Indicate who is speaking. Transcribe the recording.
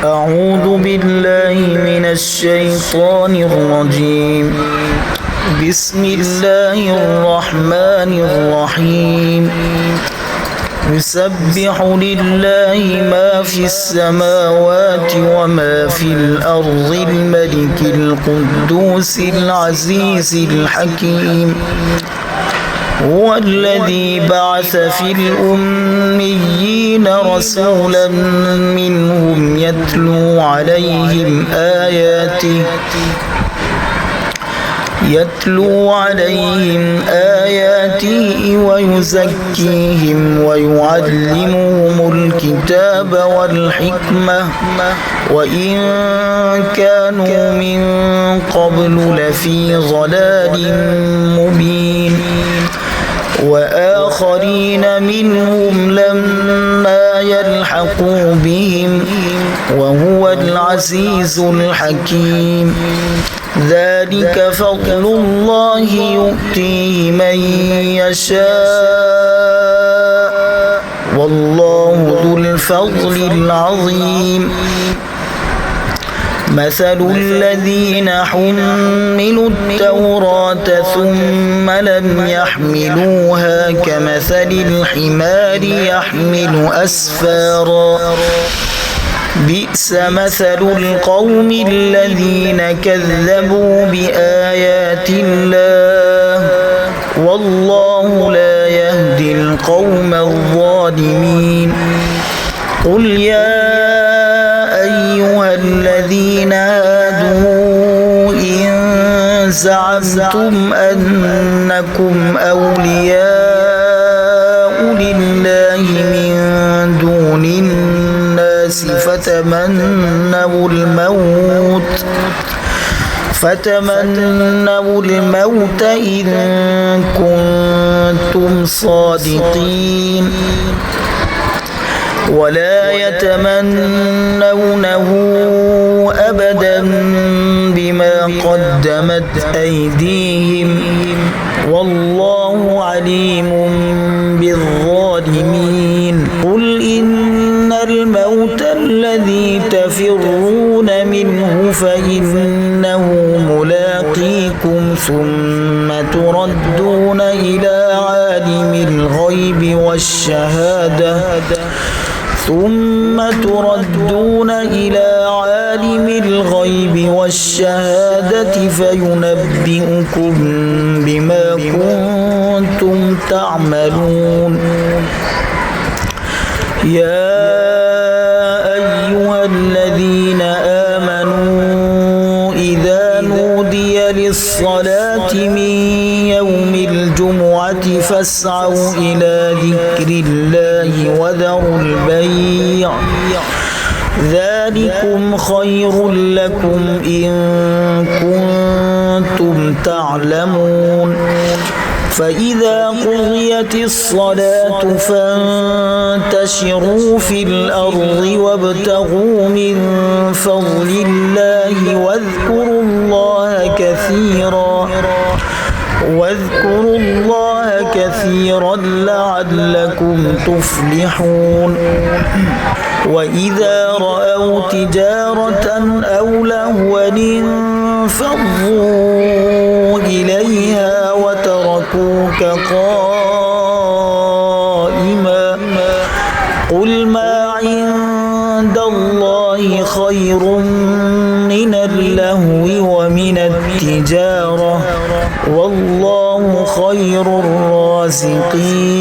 Speaker 1: أعوذ بالله من الشيطان الرجيم. بسم الله الرحمن الرحيم. يسبح لله ما في السماوات وما في الأرض الملك القدوس العزيز الحكيم. هو الذي بعث في الأميين رسولا منهم يتلو عليهم آياته ويزكيهم ويعلمهم الكتاب والحكمة وإن كانوا من قبل لفي ضلال مبين. وآخرين منهم لما يلحقوا بهم وهو العزيز الحكيم. ذلك فضل الله يؤتيه من يشاء والله ذو الفضل العظيم. مثل الذين حملوا التوراة ثم لم يحملوها كمثل الحمار يحمل أسفارا. بئس مثل القوم الذين كذبوا بآيات الله والله لا يهدي القوم الظالمين. قل يا أيها الذين هادوا إن زعمتم أنكم أولياء لله من دون الناس فتمنوا الموت إن كنتم صادقين ولا يتمنونه أبدا بما قدمت أيديهم والله عليم بالظالمين. قل إن الموت الذي تفرون منه فإنه ملاقيكم ثم تردون إلى عالم الغيب والشهادة فينبئكم بما كنتم تعملون. يا أيها الذين آمنوا إذا نودي للصلاة من يوم الجمعة فاسعوا إلى ذكر الله وذروا البيع ذلكم خير لكم إن كنتم تعلمون. فإذا قضيت الصلاة فانتشروا في الأرض وابتغوا من فضل الله واذكروا الله كثيرا لعلكم تفلحون. وإذا رأوا تجارة أو لهوا انفضوا إليها وتركوك قائما. قل ما عند الله خير من اللهو ومن التجارة والله خير الرازقين.